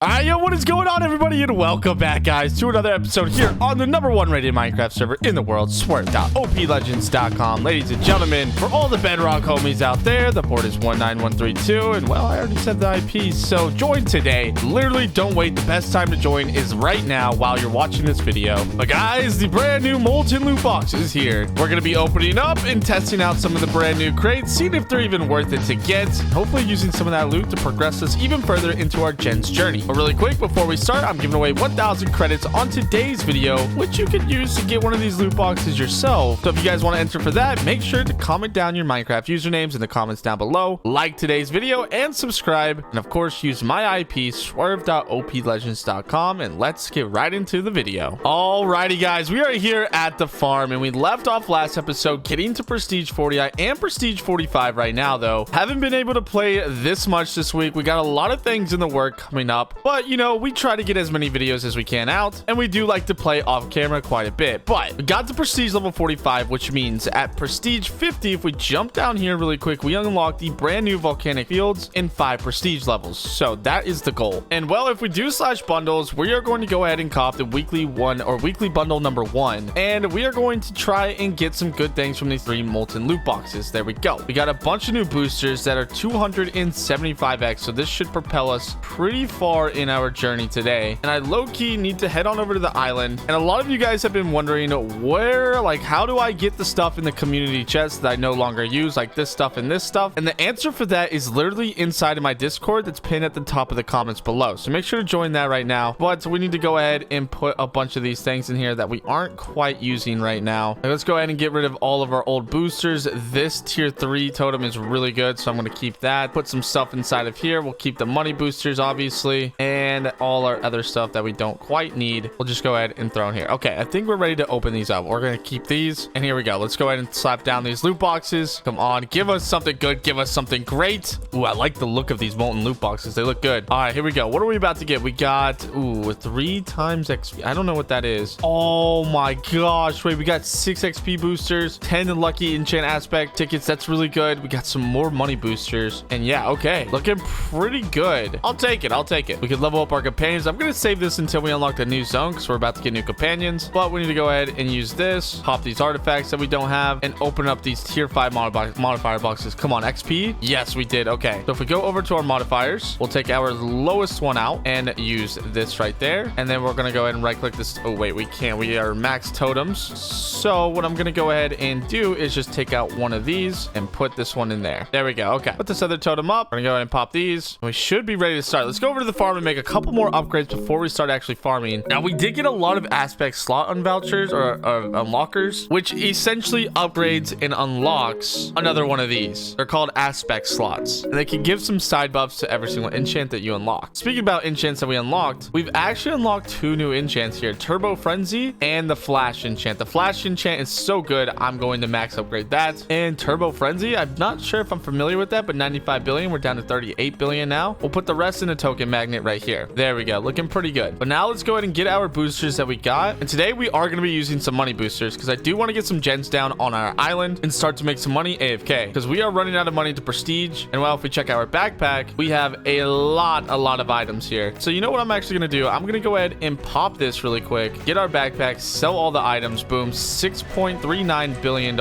Alright, yo, what is going on, everybody, and welcome back, guys, to another episode here on the #1 rated Minecraft server in the world, Swurv.oplegends.com. Ladies and gentlemen, for all the Bedrock homies out there, the port is 19132, and, well, I already said the IP, so join today. Literally, don't wait. The best time to join is right now while you're watching this video. But, guys, the brand new Molten Loot Box is here. We're going to be opening up and testing out some of the brand new crates, seeing if they're even worth it to get, and hopefully using some of that loot to progress us even further into our gens journey. But really quick, before we start, I'm giving away 1,000 credits on today's video, which you could use to get one of these loot boxes yourself. So if you guys want to enter for that, make sure to comment down your Minecraft usernames in the comments down below, like today's video, and subscribe. And of course, use my IP, Swurv.oplegends.com, and let's get right into the video. Alrighty, guys, we are here at the farm, and we left off last episode getting to Prestige 40. I am Prestige 45 right now, though. Haven't been able to play this much this week. We got a lot of things in the work coming up, but you know, we try to get as many videos as we can out, and we do like to play off camera quite a bit. But we got to Prestige level 45, which means at Prestige 50, if we jump down here really quick, we unlock the brand new Volcanic fields in 5 Prestige levels. So that is the goal. And well, if we do slash bundles, we are going to go ahead and cop the weekly bundle number 1, and we are going to try and get some good things from these 3 molten loot boxes. There we go. We got a bunch of new boosters that are 275x, so this should propel us pretty far in our journey today. And I low-key need to head on over to the island, and a lot of you guys have been wondering how do I get the stuff in the community chest that I no longer use, like this stuff and this stuff. And the answer for that is literally inside of my Discord that's pinned at the top of the comments below, so make sure to join that right now. But we need to go ahead and put a bunch of these things in here that we aren't quite using right now. Let's go ahead and get rid of all of our old boosters. This tier 3 totem is really good, so I'm going to keep that. Put some stuff inside of here. We'll keep the money boosters, obviously, and all our other stuff that we don't quite need, we'll just go ahead and throw in here. Okay, I think we're ready to open these up. We're going to keep these, and here we go. Let's go ahead and slap down these loot boxes. Come on, give us something good. Give us something great. Ooh, I like the look of these molten loot boxes. They look good. All right, here we go. What are we about to get? We got, ooh, 3 times XP. I don't know what that is. Oh my gosh. Wait, we got 6 XP boosters, 10 lucky enchant aspect tickets. That's really good. We got some more money boosters, and yeah, okay, looking pretty good. I'll take it. I'll take it. We could level up our companions. I'm going to save this until we unlock the new zone because we're about to get new companions, but we need to go ahead and use this, pop these artifacts that we don't have, and open up these tier 5 modifier boxes. Come on, XP. Yes, we did. Okay, so if we go over to our modifiers, we'll take our lowest one out and use this right there, and then we're going to go ahead and right click this. Oh wait, we can't. We are max totems, so what I'm going to go ahead and do is just take out one of these and put this one in there. There we go. Okay, put this other totem up. We're going to go ahead and pop these. We should be ready to start. Let's go over to the farm and make a couple more upgrades before we start actually farming. Now, we did get a lot of aspect slot unvouchers or unlockers, which essentially upgrades and unlocks another one of these. They're called aspect slots, and they can give some side buffs to every single enchant that you unlock. Speaking about enchants that we unlocked, we've actually unlocked 2 new enchants here, Turbo Frenzy and the Flash enchant. The Flash enchant is so good, I'm going to max upgrade that. And Turbo Frenzy, I'm not sure if I'm familiar with that, but 95 billion, we're down to 38 billion now. We'll put the rest in a token magnet right here. There we go, looking pretty good. But now let's go ahead and get our boosters that we got, and today we are going to be using some money boosters because I do want to get some gens down on our island and start to make some money AFK, because we are running out of money to prestige. And well, if we check our backpack, we have a lot of items here. So you know what I'm actually going to do? I'm going to go ahead and pop this really quick, get our backpack, sell all the items. Boom, $6.39 billion.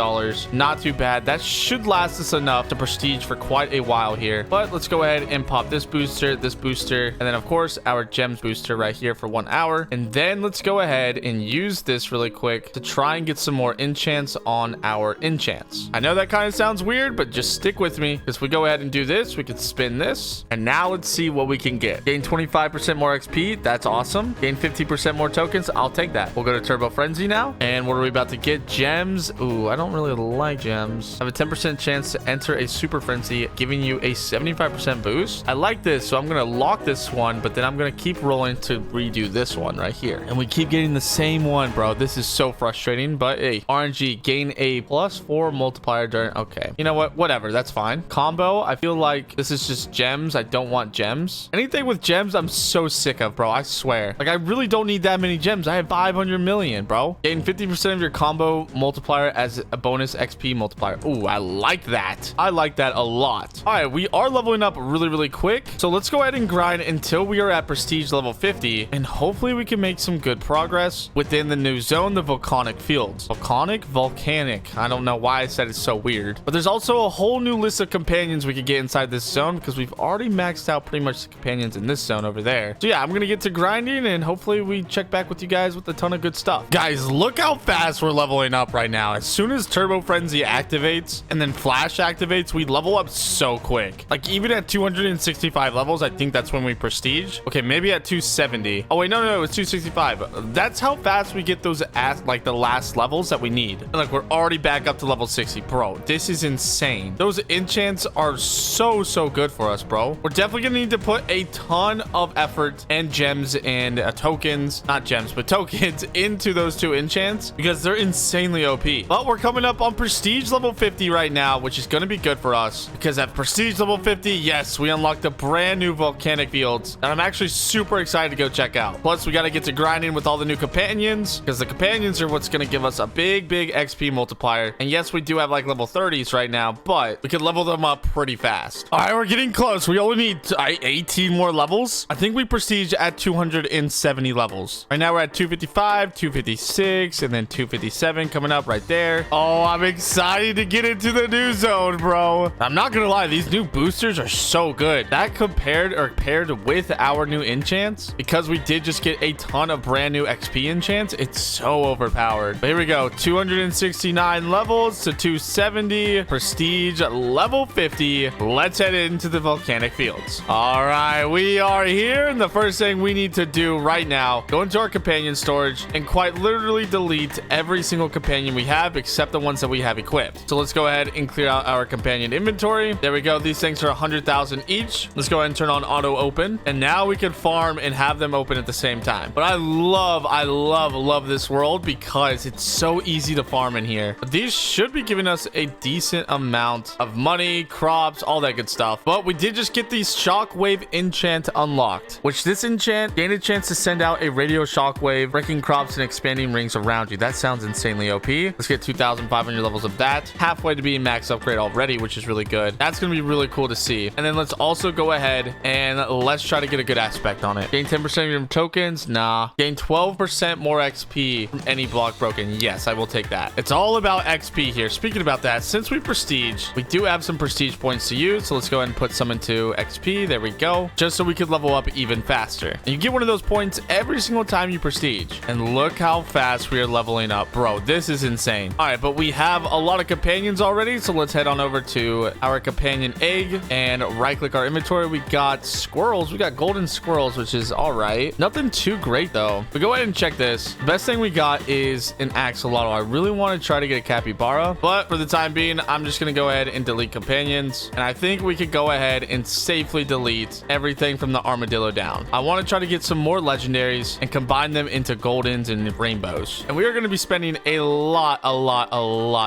Not too bad. That should last us enough to prestige for quite a while here. But let's go ahead and pop this booster, and then of course our gems booster right here for 1 hour. And then let's go ahead and use this really quick to try and get some more enchants on our enchants. I know that kind of sounds weird, but just stick with me, because we go ahead and do this, we can spin this, and now let's see what we can get. Gain 25% more XP. That's awesome. Gain 50% more tokens. I'll take that. We'll go to Turbo Frenzy now, and what are we about to get? Gems. Ooh, I don't really like gems. I have a 10% chance to enter a super frenzy, giving you a 75% boost. I like this, so I'm gonna lock this one, but then I'm gonna keep rolling to redo this one right here, and we keep getting the same one, bro. This is so frustrating. But hey, RNG, gain a +4 multiplier during. Okay, you know what, whatever, that's fine. Combo, I feel like this is just gems. I don't want gems. Anything with gems I'm so sick of, bro. I swear, like, I really don't need that many gems. I have 500 million, bro. Gain 50% of your combo multiplier as a bonus XP multiplier. Ooh, I like that. I like that a lot. All right, we are leveling up really quick, so let's go ahead and grind and until we are at prestige level 50, and hopefully we can make some good progress within the new zone, the Volcanic fields. Volcanic. I don't know why I said it's so weird, but there's also a whole new list of companions we could get inside this zone because we've already maxed out pretty much the companions in this zone over there. So yeah, I'm gonna get to grinding, and hopefully we check back with you guys with a ton of good stuff. Guys, look how fast we're leveling up right now. As soon as Turbo Frenzy activates and then Flash activates, we level up so quick. Like even at 265 levels, I think that's when we prestige. Okay, maybe at 270. Oh wait, no, it's 265. That's how fast we get those like the last levels that we need. And like we're already back up to level 60. Bro, this is insane. Those enchants are so good for us, bro. We're definitely gonna need to put a ton of effort and gems and tokens, not gems, but tokens into those two enchants because they're insanely OP. But we're coming up on prestige level 50 right now, which is going to be good for us because at prestige level 50, yes, we unlocked a brand new volcanic fields, and I'm actually super excited to go check out. Plus, we got to get to grinding with all the new companions because the companions are what's going to give us a big XP multiplier. And yes, we do have like level 30s right now, but we could level them up pretty fast. All right, we're getting close. We only need 18 more levels. I think we prestige at 270 levels. Right now we're at 255, 256, and then 257 coming up right there. Oh, I'm excited to get into the new zone, bro. I'm not gonna lie, these new boosters are so good. That paired with our new enchants, because we did just get a ton of brand new XP enchants, it's so overpowered. But here we go, 269 levels to 270, prestige level 50. Let's head into the volcanic fields. All right, we are here, and the first thing we need to do right now, go into our companion storage and quite literally delete every single companion we have except the ones that we have equipped. So let's go ahead and clear out our companion inventory. There we go. These things are 100,000 each. Let's go ahead and turn on auto open, and now we can farm and have them open at the same time. But I love this world because it's so easy to farm in here. These should be giving us a decent amount of money, crops, all that good stuff. But we did just get these shockwave enchant unlocked, which this enchant gained a chance to send out a radio shockwave, breaking crops and expanding rings around you. That sounds insanely OP. Let's get 2,500 levels of that. Halfway to being max upgrade already, which is really good. That's going to be really cool to see. And then let's also go ahead and let's try to get a good aspect on it. Gain 10% of your tokens? Nah. Gain 12% more XP from any block broken. Yes, I will take that. It's all about XP here. Speaking about that, since we prestige, we do have some prestige points to use. So let's go ahead and put some into XP. There we go. Just so we could level up even faster. And you get one of those points every single time you prestige. And look how fast we are leveling up. Bro, this is insane. All right, but we have a lot of companions already. So let's head on over to our companion egg and right click our inventory. We got squirrels. We got golden squirrels, which is all right. Nothing too great though. But go ahead and check this. The best thing we got is an axolotl. I really want to try to get a capybara, but for the time being, I'm just going to go ahead and delete companions. And I think we could go ahead and safely delete everything from the armadillo down. I want to try to get some more legendaries and combine them into goldens and rainbows. And we are going to be spending a lot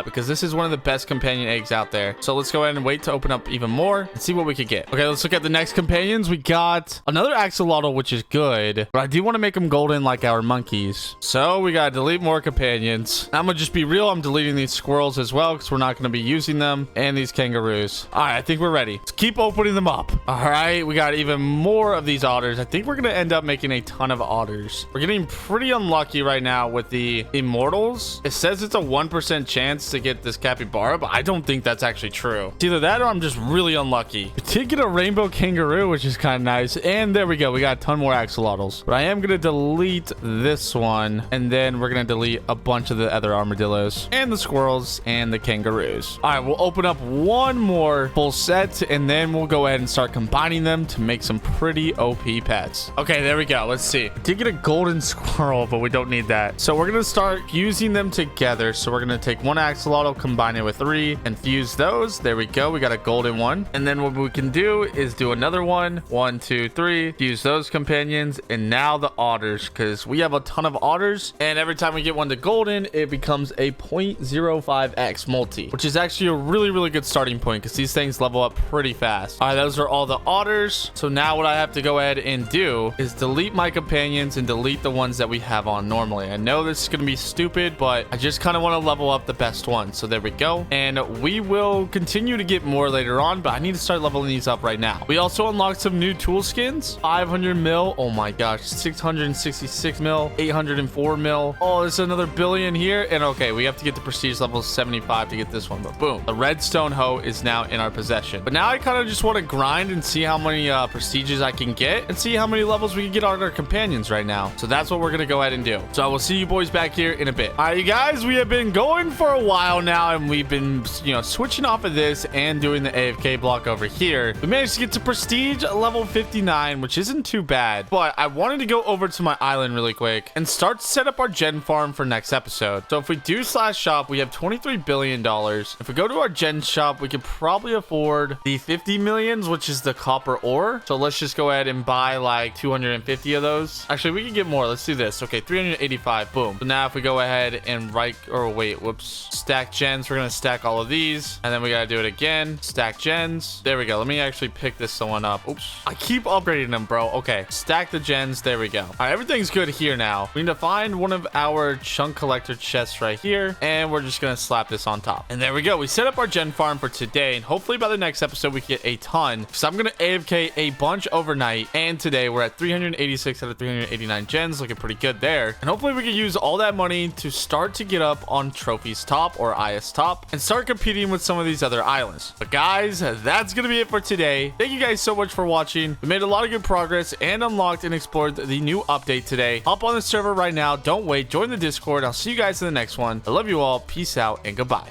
because this is one of the best companion eggs out there. So let's go ahead and wait to open up even more and see what we could get. Okay, let's look at the next companions. We got another axolotl, which is good, but I do want to make them golden like our monkeys. So we got to delete more companions. I'm going to just be real. I'm deleting these squirrels as well because we're not going to be using them, and these kangaroos. All right, I think we're ready. Let's keep opening them up. All right, we got even more of these otters. I think we're going to end up making a ton of otters. We're getting pretty unlucky right now with the immortals. It says it's a 1% chance to get this capybara, but I don't think that's actually true. It's either that or I'm just really unlucky. We did get a rainbow kangaroo, which is kind of nice. And there we go. We got a ton more axolotls. But I am going to delete this one, and then we're going to delete a bunch of the other armadillos and the squirrels and the kangaroos. All right, we'll open up one more full set, and then we'll go ahead and start combining them to make some pretty OP pets. Okay, there we go. Let's see. We did get a golden squirrel, but we don't need that. So we're going to start fusing them together. So we're going to take one axolotl, combine it with 3, and fuse those. There we go. We got a golden one. And then what we can do is do another one. 1, 2, 3. Fuse those companions. And now the otters, because we have a ton of otters. And every time we get one to golden, it becomes a 0.05x multi, which is actually a really good starting point because these things level up pretty fast. All right, those are all the otters. So now what I have to go ahead and do is delete my companions and delete the ones that we have on normally. I know this is going to be stupid, but I just kind of want to level up the best ones. So there we go. And we will continue to get more later on, but I need to start leveling these up right now. We also unlocked some new tools skins. 500 mil. Oh my gosh. 666 mil. 804 mil. Oh, there's another billion here. And okay, we have to get to prestige level 75 to get this one. But boom, the redstone hoe is now in our possession. But now I kind of just want to grind and see how many prestiges I can get and see how many levels we can get on our companions right now. So that's what we're going to go ahead and do. So I will see you boys back here in a bit. All right, you guys, we have been going for a while now, and we've been, switching off of this and doing the AFK block over here. We managed to get to prestige level 59, which isn't too bad, but I wanted to go over to my island really quick and start to set up our gen farm for next episode. So if we do /shop, we have $23 billion. If we go to our gen shop, we could probably afford the 50 millions, which is the copper ore. So let's just go ahead and buy like 250 of those. Actually, we can get more. Let's do this. Okay, 385. Boom. So now if we go ahead and stack gens, we're gonna stack all of these, and then we gotta do it again. Stack gens. There we go. Let me actually pick this one up. Oops, I keep upgrading them, bro. Okay, stack the gens. There we go. All right, everything's good here now. We need to find one of our chunk collector chests right here, and we're just gonna slap this on top. And there we go. We set up our gen farm for today, and hopefully by the next episode we get a ton, because I'm gonna AFK a bunch overnight. And today we're at 386 out of 389 gens, looking pretty good there. And hopefully we can use all that money to start to get up on trophies top or IS top and start competing with some of these other islands. But guys, that's gonna be it for today. Thank you guys so much for watching. We made a lot of good progress and unlocked and explored the new update today. Hop on the server right now. Don't wait. Join the Discord. I'll see you guys in the next one. I love you all. Peace out and goodbye.